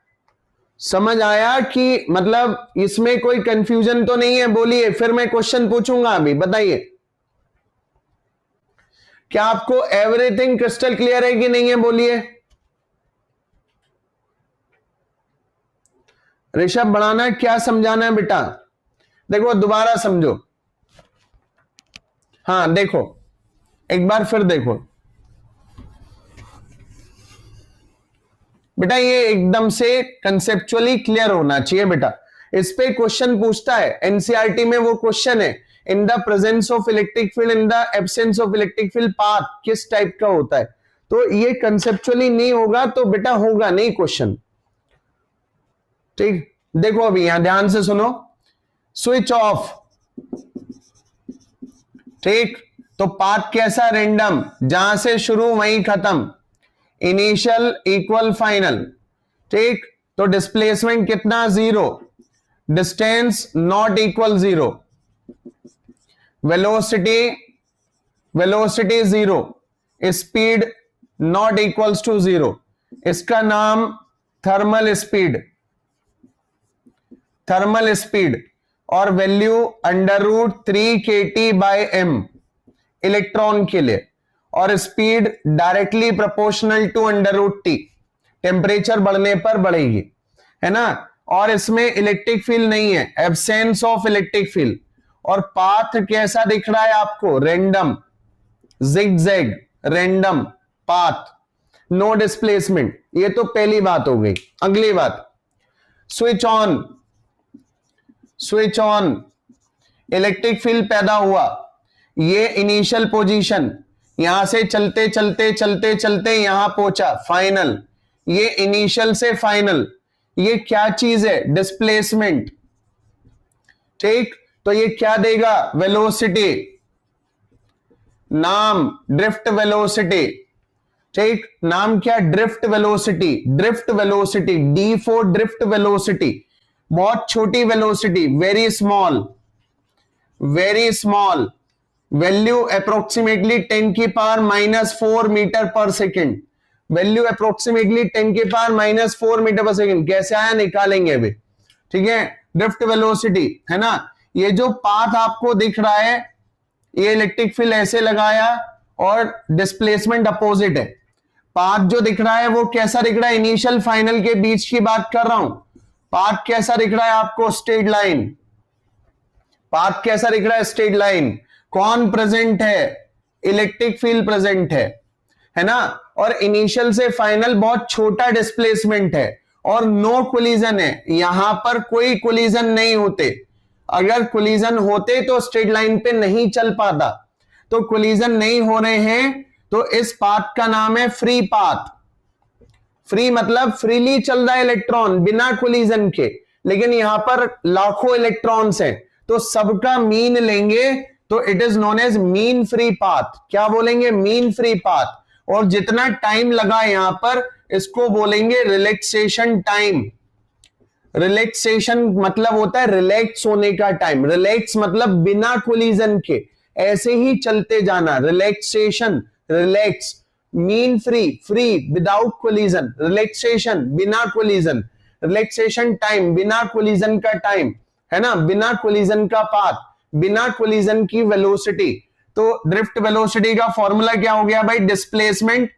समझ आया कि मतलब इसमें कोई कंफ्यूजन तो नहीं है? बोलिए, फिर मैं क्वेश्चन पूछूंगा। अभी बताइए, क्या आपको एवरीथिंग क्रिस्टल क्लियर है कि नहीं है? बोलिए। ऋषभ बढ़ाना, क्या समझाना है बेटा? देखो दोबारा समझो। हाँ देखो, एक बार फिर देखो बेटा, ये एकदम से कंसेप्चुअली क्लियर होना चाहिए बेटा। इस पे क्वेश्चन पूछता है एनसीईआरटी में, वो क्वेश्चन है in the presence of electric field, in the absence of electric field path किस टाइप का होता है। तो ये कंसेप्चुअली नहीं होगा तो बेटा होगा नहीं क्वेश्चन। ठीक, देखो अभी यहां ध्यान से सुनो। स्विच ऑफ, ठीक, तो पाथ कैसा? रेंडम, जहां से शुरू वहीं खत्म, इनिशियल इक्वल फाइनल। ठीक, तो डिस्प्लेसमेंट कितना? 0। Distance not equal 0। Velocity 0। Speed not equals to 0। इसका नाम थर्मल स्पीड, थर्मल स्पीड। और वैल्यू √3 kT/m इलेक्ट्रॉन के लिए। और speed directly proportional to √T, temperature बढ़ने पर बढ़ेगी, है ना। और इसमें इलेक्ट्रिक फील्ड नहीं है, एब्सेंस ऑफ इलेक्ट्रिक फील्ड। और पाथ कैसा दिख रहा है आपको? Random, zigzag, random path, no displacement. ये तो पहली बात हो गई। अगली बात, switch on. Switch on, electric field पैदा हुआ, ये इनिशियल पोजीशन, यहां से चलते चलते चलते चलते यहां पहुंचा फाइनल, ये इनिशियल से फाइनल, ये क्या चीज है? डिस्प्लेसमेंट। ठीक, तो ये क्या देगा? वेलोसिटी, नाम ड्रिफ्ट वेलोसिटी। ठीक, नाम क्या? Drift velocity. Drift velocity, D for drift velocity, बहुत छोटी velocity, very small, very small. Value approximately 10⁻⁻⁴ metre per second. Value approximately 10⁻⁻⁴ metre per second. कैसे आया? निकालेंगे अभी, ठीक है। ड्रिफ्ट वेलोसिटी, है ना। ये जो पाथ आपको दिख रहा है, ये इलेक्ट्रिक फील्ड ऐसे लगाया और डिस्प्लेसमेंट अपोजिट है। पाथ जो दिख रहा है वो कैसा दिख रहा है, इनिशियल फाइनल के बीच की बात कर रहा हूं। पाथ कैसा दिख रहा है आपको, स्ट्रेट लाइन। पाथ कैसा दिख रहा है, स्ट्रेट लाइन। कौन प्रेजेंट है, इलेक्ट्रिक फील्ड प्रेजेंट है ना। और इनिशियल से फाइनल बहुत छोटा डिस्प्लेसमेंट है और नो कोलिजन है, यहां पर कोई कोलिजन नहीं होते। अगर कोलिजन होते तो स्ट्रेट लाइन पे नहीं चल पाता, तो कोलिजन नहीं हो रहे हैं, तो इस पाथ का नाम है फ्री पाथ। फ्री मतलब फ्रीली चल रहा है इलेक्ट्रॉन बिना कोलिजन के, लेकिन यहां पर लाखों इलेक्ट्रॉन्स हैं, तो सबका मीन लेंगे तो it is known as mean free path. क्या बोलेंगे, मीन फ्री पाथ। और जितना टाइम लगा यहां पर, इसको बोलेंगे रिलैक्सेशन टाइम। रिलैक्सेशन मतलब होता है रिलैक्स होने का टाइम। रिलैक्स मतलब बिना कोलिजन के ऐसे ही चलते जाना, relaxation, relax. Mean free, free without collision, relaxation बिना कोलिजन, रिलैक्सेशन टाइम बिना कोलिजन का टाइम, है ना, बिना कोलिजन का पाथ, बिना कोलिजन की वेलोसिटी। तो ड्रिफ्ट वेलोसिटी का फॉर्मूला क्या हो गया भाई, डिस्प्लेसमेंट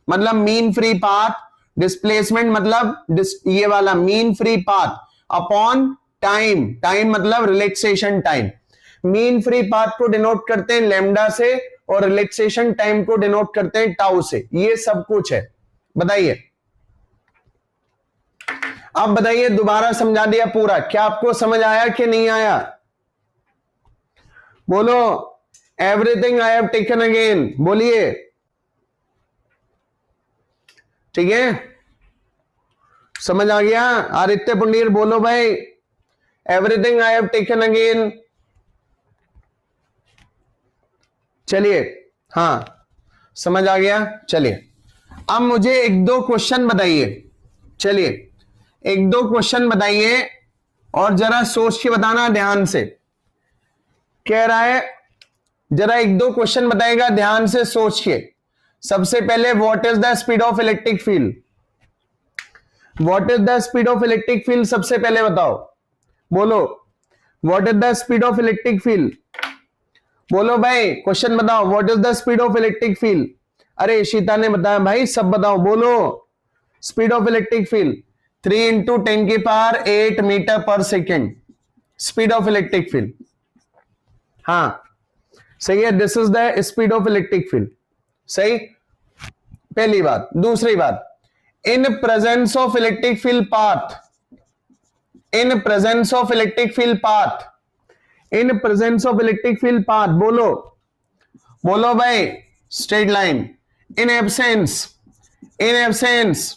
मतलब मीन फ्री पाथ, डिस्प्लेसमेंट मतलब ये वाला mean free path upon time, time मतलब relaxation time. Mean free path को डिनोट करते हैं लैम्डा से और रिलैक्सेशन टाइम को डिनोट करते हैं टाउ से। ये सब कुछ है। बताइए, अब बताइए, दोबारा समझा दिया पूरा, क्या आपको समझ आया कि नहीं आया? बोलो, everything I have taken again, बोलिए। ठीक है, समझ आ गया? आदित्य पुंडीर बोलो भाई, everything I have taken again. चलिए, हाँ समझ आ गया। चलिए, अब मुझे एक दो क्वेश्चन बताइए। चलिए, एक दो क्वेश्चन बताइए और जरा सोच के बताना ध्यान से। कह रहा है जरा एक दो क्वेश्चन बताएगा ध्यान से सोच के। सबसे पहले, what is the speed of electric field? What is the speed of electric field? सबसे पहले बताओ, बोलो, what is the speed of electric field? बोलो भाई, क्वेश्चन बताओ, what is the speed of electric field? अरे इशिता ने बताया भाई, सब बताओ, बोलो। Speed of electric field 3 into 10 की power 8 metre per second, speed of electric field. हाँ सही है, this is the speed of electric field. सही, पहली बात। दूसरी बात, in presence of electric field path, in presence of electric field path, in presence of electric field path, बोलो, बोलो भाई, straight line. In absence, in absence,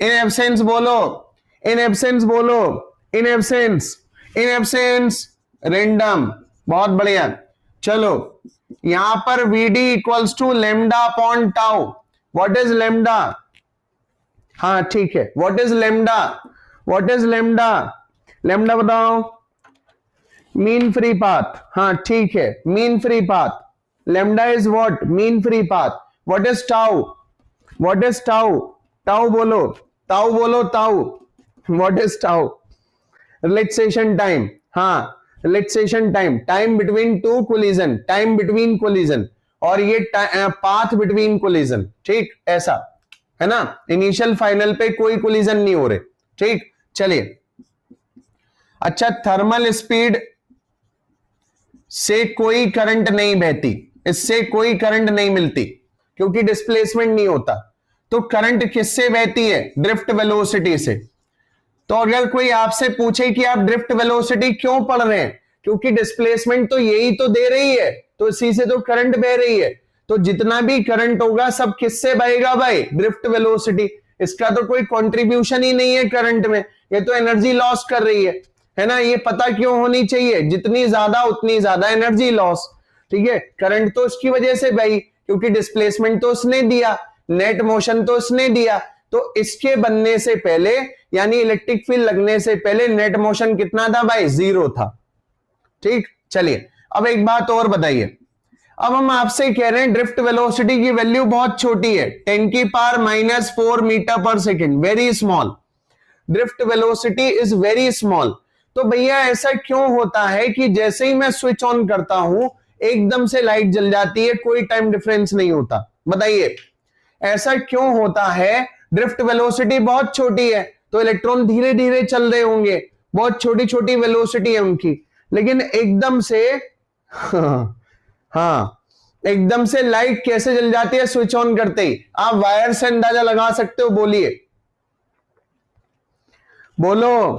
in absence बोलो, in absence बोलो, in absence, in absence random. बहुत बढ़िया। चलो, यहां पर VD equals to lambda upon tau. What is lambda? हाँ ठीक है, what is lambda? What is lambda? Lambda बताओ। Mean free path. हाँ ठीक है, mean free path. Lambda is what? Mean free path. What is tau? What is tau? Tau बोलो, tau बोलो, tau. What is tau? Relaxation time. हाँ, relaxation time, time between two collision, time between collision, और ये path between collision. ठीक, ऐसा है ना। Initial final पे कोई कोलिजन नहीं हो रहे। ठीक, चलिए। अच्छा, थर्मल स्पीड से कोई करंट नहीं बहती, इससे कोई करंट नहीं मिलती क्योंकि डिस्प्लेसमेंट नहीं होता। तो करंट किससे बहती है? ड्रिफ्ट वेलोसिटी से। तो अगर कोई आपसे पूछे कि आप ड्रिफ्ट वेलोसिटी क्यों पढ़ रहे हैं, क्योंकि डिस्प्लेसमेंट तो यही तो दे रही है, तो इसी से तो करंट बह रही है। तो जितना भी करंट होगा सब किससे बहेगा भाई? Drift velocity. इसका तो कोई कंट्रीब्यूशन ही नहीं है करंट में, ये तो एनर्जी लॉस कर रही है ना। ये पता क्यों होनी चाहिए, जितनी ज्यादा उतनी ज्यादा एनर्जी लॉस। ठीक है, करंट तो उसकी वजह से बही क्योंकि डिस्प्लेसमेंट तो उसने दिया, नेट मोशन तो उसने दिया। तो इसके बनने से पहले, यानी इलेक्ट्रिक फील्ड लगने से पहले, नेट मोशन कितना था भाई? 0 था। ठीक, चलिए, अब एक बात और बताइए। अब हम आपसे कह रहे हैं ड्रिफ्ट वेलोसिटी की वैल्यू बहुत छोटी है, 10 की power -4 metre per second, very small. Drift velocity is very small. तो भैया ऐसा क्यों होता है कि जैसे ही मैं स्विच ऑन करता हूं एकदम से लाइट जल जाती है, कोई टाइम डिफरेंस नहीं होता? बताइए ऐसा क्यों होता है? ड्रिफ्ट वेलोसिटी बहुत छोटी है तो इलेक्ट्रॉन धीरे धीरे चल रहे होंगे, बहुत छोटी छोटी वेलोसिटी है उनकी, लेकिन एकदम से हाँ एकदम से लाइट कैसे जल जाती है स्विच ऑन करते ही? आप वायर से अंदाजा लगा सकते हो, बोलिए, बोलो।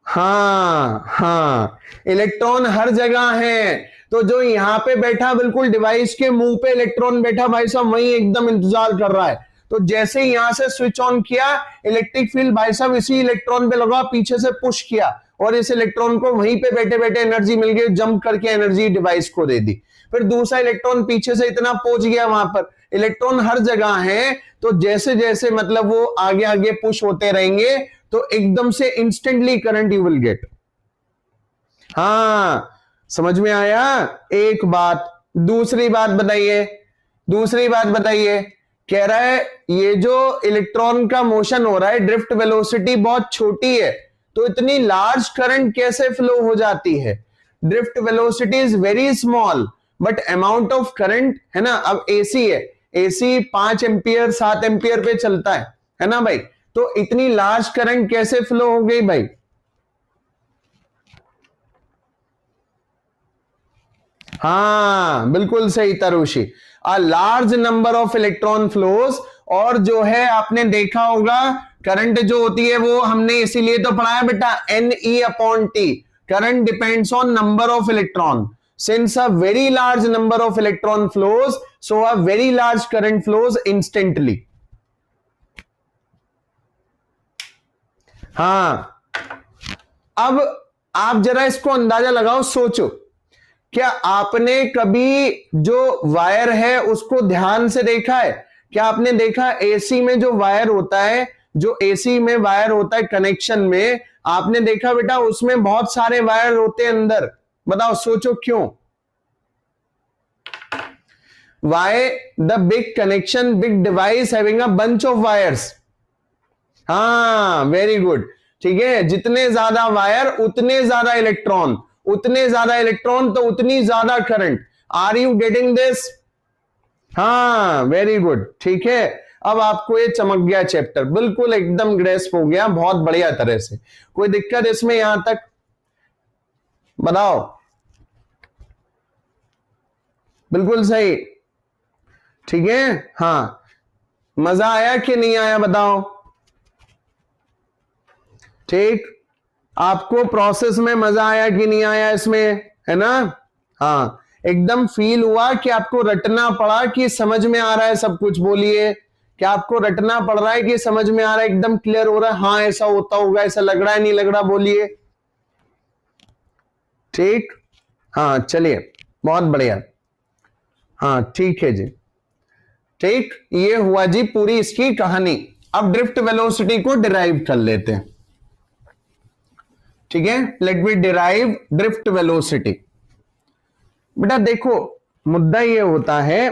हाँ हाँ, इलेक्ट्रॉन हर जगह है, तो जो यहां पे बैठा बिल्कुल डिवाइस के मुंह पे इलेक्ट्रॉन बैठा भाई साहब वही एकदम इंतजार कर रहा है, तो जैसे ही यहां से स्विच ऑन किया इलेक्ट्रिक फील्ड भाई साहब इसी इलेक्ट्रॉन पे लगा, पीछे से पुश किया और इस इलेक्ट्रॉन को वहीं पे बैठे बैठे एनर्जी मिल गई, जंप करके एनर्जी डिवाइस को दे दी। फिर दूसरा इलेक्ट्रॉन पीछे से इतना पहुंच गया वहां पर, इलेक्ट्रॉन हर जगह है, तो जैसे जैसे मतलब वो आगे आगे पुश होते रहेंगे तो एकदम से instantly current you will get. हाँ समझ में आया? एक बात। दूसरी बात बताइए, दूसरी बात बताइए, कह रहा है ये जो इलेक्ट्रॉन का मोशन हो रहा है ड्रिफ्ट वेलोसिटी बहुत छोटी है, तो इतनी लार्ज करंट कैसे फ्लो हो जाती है? Drift velocity is very small but amount of current है ना। अब एसी है, एसी 5 एम्पियर 7 एम्पियर पे चलता है ना भाई, तो इतनी लार्ज करंट कैसे फ्लो हो गई भाई? हाँ बिल्कुल सही Tarushi, a large number of electron flows. और जो है आपने देखा होगा करंट जो होती है वो हमने इसीलिए तो पढ़ा है बेटा, Ne/T, current depends on number of electron. Since a very large number of electron flows so a very large current flows instantly. हाँ अब आप जरा इसको अंदाजा लगाओ, सोचो, क्या आपने कभी जो वायर है उसको ध्यान से देखा है? क्या आपने देखा एसी में जो वायर होता है, जो एसी में वायर होता है कनेक्शन में, आपने देखा बेटा उसमें बहुत सारे वायर होते हैं अंदर? बताओ, सोचो क्यों? Why the big connection, big device having a bunch of wires. हाँ वेरी गुड, ठीक है, जितने ज्यादा वायर उतने ज्यादा इलेक्ट्रॉन, उतने ज्यादा इलेक्ट्रॉन तो उतनी ज्यादा current. Are you getting this? हाँ वेरी गुड, ठीक है। अब आपको ये चमक गया चैप्टर, बिल्कुल एकदम ग्रेस्प हो गया बहुत बढ़िया तरह से। कोई दिक्कत इसमें यहां तक? बताओ। बिल्कुल सही, ठीक है। हाँ मजा आया कि नहीं आया बताओ? ठीक, आपको प्रोसेस में मजा आया कि नहीं आया इसमें, है ना? हाँ एकदम फील हुआ कि आपको रटना पड़ा कि समझ में आ रहा है सब कुछ? बोलिए, क्या आपको रटना पड़ रहा है कि समझ में आ रहा है, एकदम क्लियर हो रहा है? हाँ ऐसा होता होगा, ऐसा लग रहा है, नहीं लग रहा? बोलिए। ठीक, हाँ चलिए बहुत बढ़िया। हाँ ठीक है जी, ठीक, ये हुआ जी पूरी इसकी कहानी। अब ड्रिफ्ट वेलोसिटी को डिराइव कर लेते हैं, ठीक है। Let me derive drift velocity. बेटा देखो मुद्दा ये होता है,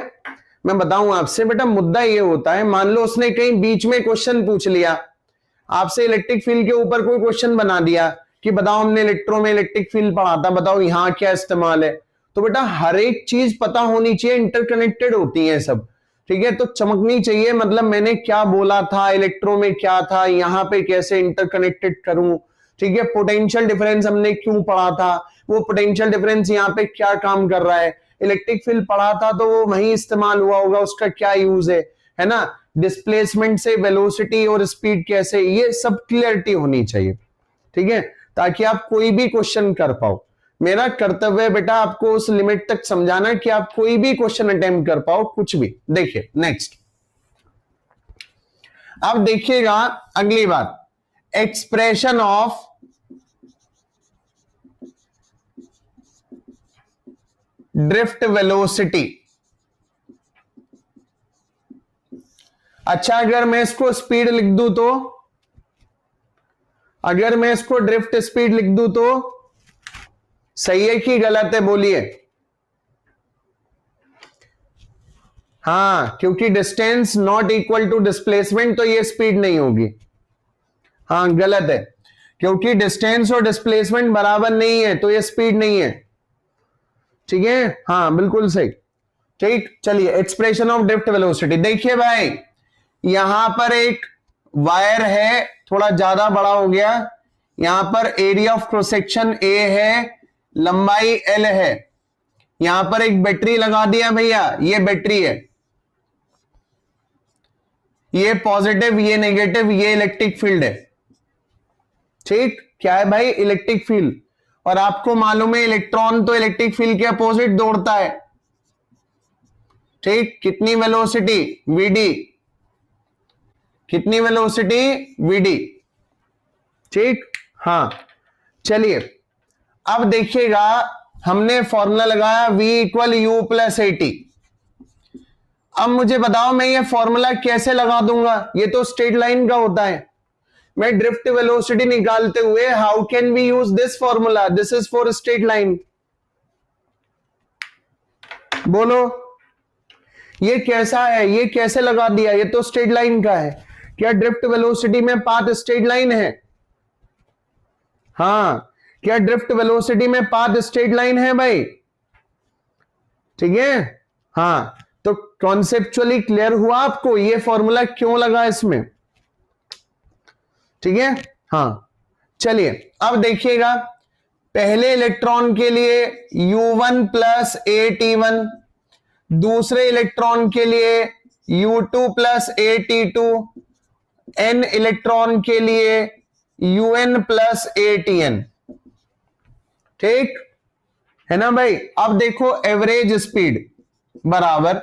मैं बताऊं आपसे बेटा, मुद्दा ये होता है, मान लो उसने कहीं बीच में क्वेश्चन पूछ लिया आपसे, इलेक्ट्रिक फील्ड के ऊपर कोई क्वेश्चन बना दिया कि बताओ हमने इलेक्ट्रो में इलेक्ट्रिक फील्ड पढ़ा था, बताओ यहां क्या इस्तेमाल है। तो बेटा हर एक चीज पता होनी चाहिए, इंटरकनेक्टेड होती है सब, ठीक है। तो चमकनी चाहिए, मतलब मैंने क्या बोला था, इलेक्ट्रो में क्या था, यहां पे कैसे इंटरकनेक्टेड करूं, ठीक है। पोटेंशियल डिफरेंस हमने क्यों पढ़ा था, वो पोटेंशियल डिफरेंस यहाँ पे क्या काम कर रहा है, इलेक्ट्रिक फील्ड पढ़ा था तो वो वहीं इस्तेमाल हुआ होगा, उसका क्या यूज है ना। डिस्प्लेसमेंट से वेलोसिटी और स्पीड कैसे, ये सब क्लियरिटी होनी चाहिए, ठीक है, ताकि आप कोई भी क्वेश्चन कर पाओ। मेरा कर्तव्य है बेटा आपको उस लिमिट तक समझाना कि आप कोई भी क्वेश्चन अटेम्प्ट कर पाओ, कुछ भी। देखिए नेक्स्ट, अब देखिएगा अगली बात, एक्सप्रेशन ऑफ ड्रिफ्ट वेलोसिटी। अच्छा अगर मैं इसको स्पीड लिख दूं तो, अगर मैं इसको ड्रिफ्ट स्पीड लिख दूं तो सही है कि गलत है? बोलिए। हाँ क्योंकि distance not equal to displacement, तो ये स्पीड नहीं होगी। हाँ गलत है, क्योंकि डिस्टेंस और डिस्प्लेसमेंट बराबर नहीं है तो ये स्पीड नहीं है। ठीक है, हाँ बिल्कुल सही। ठीक, चलिए एक्सप्रेशन ऑफ ड्रिफ्ट वेलोसिटी देखिए भाई, यहां पर एक वायर है, थोड़ा ज्यादा बड़ा हो गया, यहां पर area of cross section A है, लंबाई एल है, यहां पर एक बैटरी लगा दिया भैया, ये बैटरी है, ये पॉजिटिव, ये नेगेटिव, ये इलेक्ट्रिक फील्ड है। ठीक, क्या है भाई? Electric field. और आपको मालूम है इलेक्ट्रॉन तो इलेक्ट्रिक फील्ड के अपोजिट दौड़ता है। ठीक, कितनी वेलोसिटी? वीडी। कितनी वेलोसिटी? वीडी। ठीक, हाँ चलिए अब देखिएगा, हमने फॉर्मूला लगाया v equal U plus A T. अब मुझे बताओ मैं ये फॉर्मूला कैसे लगा दूंगा? ये तो स्ट्रेट लाइन का होता है। मैं ड्रिफ्ट वेलोसिटी निकालते हुए how can we use this formula? This is for straight line. बोलो ये कैसा है? ये कैसे लगा दिया? ये तो स्ट्रेट लाइन का है। क्या ड्रिफ्ट वेलोसिटी में पाथ स्ट्रेट लाइन है? हाँ, क्या ड्रिफ्ट वेलोसिटी में पाथ स्ट्रेट लाइन है भाई? ठीक है, हाँ तो कॉन्सेप्चुअली क्लियर हुआ आपको ये फॉर्मूला क्यों लगा इसमें? ठीक है, हाँ चलिए अब देखिएगा, पहले इलेक्ट्रॉन के लिए U1 प्लस AT1, दूसरे इलेक्ट्रॉन के लिए U2 plus AT2, n electron के लिए UN प्लस ATN। ठीक है ना भाई? अब देखो एवरेज स्पीड बराबर,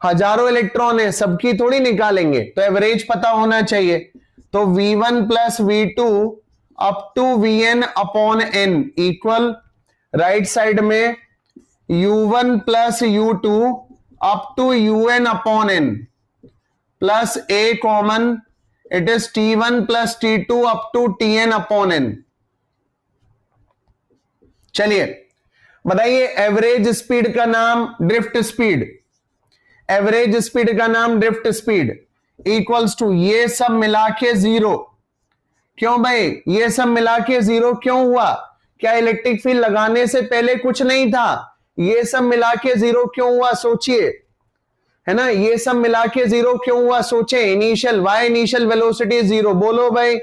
हजारों इलेक्ट्रॉन है, सबकी थोड़ी निकालेंगे, तो एवरेज पता होना चाहिए। तो V1 plus V2 up to Vn upon n equal, right side में U1 plus U2 up to UN upon n plus a common, it is T1 plus T2 up to Tn upon n। चलिए बताइए average speed का नाम drift speed, average speed का नाम drift speed equals to ये सब मिला के जीरो। क्यों भाई ये सब मिला के जीरो क्यों हुआ? क्या इलेक्ट्रिक फील्ड लगाने से पहले कुछ नहीं था? ये सब मिला के जीरो क्यों हुआ? सोचिए, है ना, ये सब मिला के जीरो क्यों हुआ? सोचे। Initial Y initial velocity zero. बोलो भाई,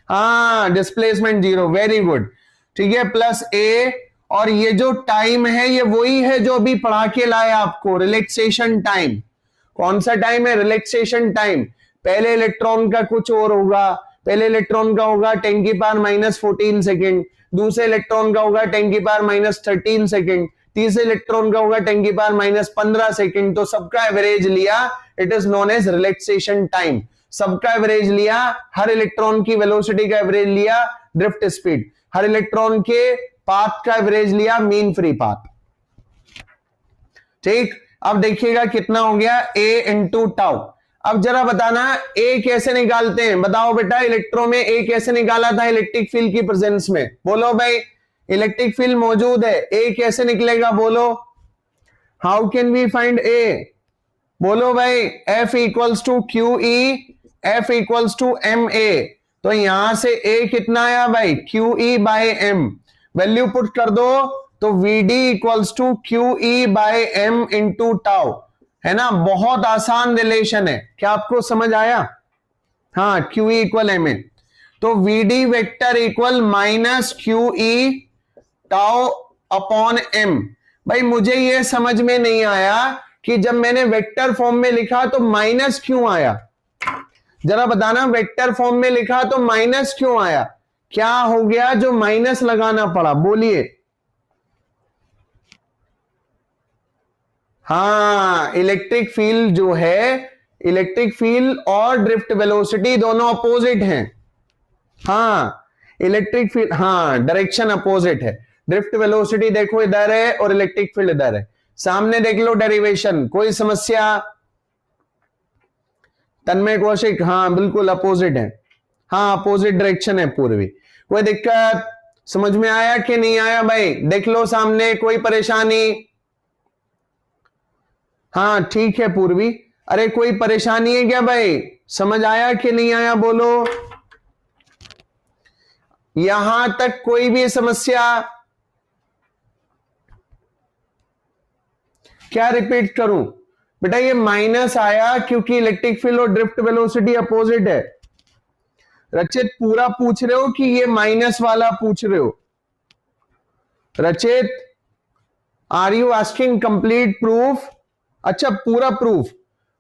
हाँ डिस्प्लेसमेंट जीरो, वेरी गुड। ठीक है, प्लस ए, और ये जो टाइम है ये वही है जो अभी पढ़ा के लाया आपको, रिलैक्सेशन टाइम। कौन सा टाइम है? Relaxation time. पहले इलेक्ट्रॉन का कुछ और होगा, पहले इलेक्ट्रॉन का होगा 10 की पावर माइनस 14 सेकेंड, दूसरे इलेक्ट्रॉन का होगा 10 की पावर माइनस 13 सेकेंड, तीसरे इलेक्ट्रॉन का होगा 10 की पावर माइनस 15 सेकेंड। तो सबका एवरेज लिया, it is known age relaxation time. सबका एवरेज लिया, हर इलेक्ट्रॉन की वेलोसिटी का एवरेज लिया, ड्रिफ्ट स्पीड। हर इलेक्ट्रॉन के पाथ का एवरेज लिया, मीन फ्री पाथ। ठीक, अब देखिएगा कितना हो गया, a इंटू टाउ। अब जरा बताना a कैसे निकालते हैं? बताओ बेटा, इलेक्ट्रो में a कैसे निकाला था इलेक्ट्रिक फील्ड की प्रेजेंस में? बोलो भाई, इलेक्ट्रिक फील्ड मौजूद है, a कैसे निकलेगा? बोलो, how can we find a? बोलो भाई, F equals to Q E, F equals to M A. तो यहां से a कितना आया भाई? Q E by M. Value put कर दो तो Vd equals to Q E by M into tau, है ना। बहुत आसान रिलेशन है, क्या आपको समझ आया? हाँ, Q E equal M A. तो Vd vector equal minus Q E tau upon M. भाई मुझे ये समझ में नहीं आया कि जब मैंने वेक्टर फॉर्म में लिखा तो माइनस क्यों आया? जरा बताना, वेक्टर फॉर्म में लिखा तो माइनस क्यों आया? क्या हो गया जो माइनस लगाना पड़ा? बोलिए। हाँ, इलेक्ट्रिक फील्ड जो है, इलेक्ट्रिक फील्ड और ड्रिफ्ट वेलोसिटी दोनों अपोजिट हैं। हाँ, इलेक्ट्रिक फील्ड, हाँ डायरेक्शन अपोजिट है। ड्रिफ्ट वेलोसिटी देखो इधर है और इलेक्ट्रिक फील्ड इधर है। सामने देख लो डेरिवेशन, कोई समस्या? तन्मय कौशिक, हाँ बिल्कुल अपोजिट है। हाँ अपोजिट डायरेक्शन है पूर्वी। कोई दिक्कत? समझ में आया कि नहीं आया भाई? देख लो सामने, कोई परेशानी? हाँ ठीक है पूर्वी। अरे कोई परेशानी है क्या भाई? समझ आया कि नहीं आया? बोलो। यहां तक कोई भी समस्या? क्या रिपीट करूं बेटा? ये माइनस आया क्योंकि इलेक्ट्रिक फील्ड और ड्रिफ्ट वेलोसिटी अपोजिट है। रचित पूरा पूछ रहे हो कि ये माइनस वाला पूछ रहे हो? Rachit are you asking complete proof? अच्छा पूरा प्रूफ।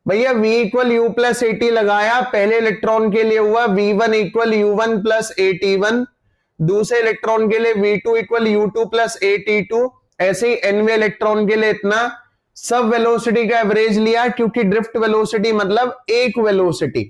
भैया v equal U plus AT लगाया, पहले इलेक्ट्रॉन के लिए हुआ v1 इक्वल u1 प्लस एटी1, दूसरे इलेक्ट्रॉन के लिए v2 इक्वल u2 प्लस एटी2, ऐसे ही nवे इलेक्ट्रॉन के लिए इतना। सब वेलोसिटी का एवरेज लिया क्योंकि ड्रिफ्ट वेलोसिटी मतलब एक वेलोसिटी,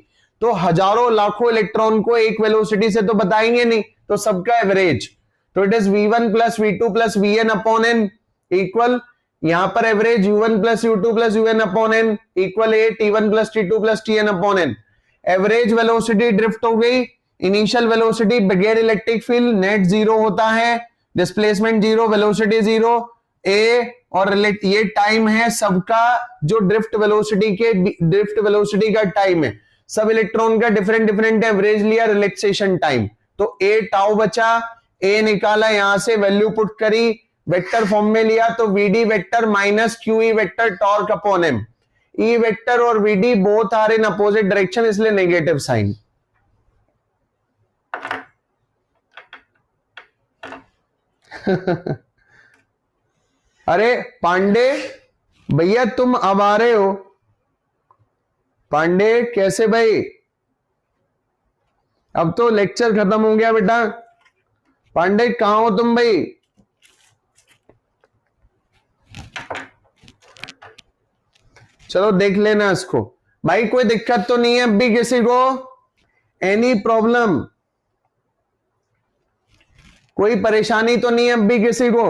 तो हजारों लाखों इलेक्ट्रॉन को एक वेलोसिटी से तो बताएंगे नहीं, तो सबका एवरेज। तो it is v1 plus v2 plus vn upon n equal, यहां पर average u1 plus u2 plus un upon n equal a t1 plus t2 plus tn upon n। Average velocity drift हो गई, initial velocity बगैर electric field net zero होता है, displacement zero, velocity zero, ए और ये टाइम है सबका जो ड्रिफ्ट वेलोसिटी का टाइम है, सब इलेक्ट्रॉन का डिफरेंट डिफरेंट एवरेज लिया, रिलैक्सेशन टाइम। तो ए टाउ बचा, ए निकाला, यहां से वैल्यू पुट करी, वेक्टर फॉर्म में लिया तो v d vector minus Q E vector torque upon m. E vector और v d both are in opposite direction, इसलिए नेगेटिव साइन। अरे पांडे भैया तुम अब आ रहे हो? पांडे कैसे भाई? अब तो लेक्चर खत्म हो गया बेटा। पांडे कहां हो तुम भाई? चलो देख लेना इसको भाई, कोई दिक्कत तो नहीं है अब भी किसी को? Any problem? कोई परेशानी तो नहीं है अब भी किसी को?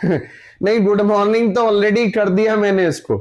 नहीं, गुड मॉर्निंग तो ऑलरेडी कर दिया मैंने इसको।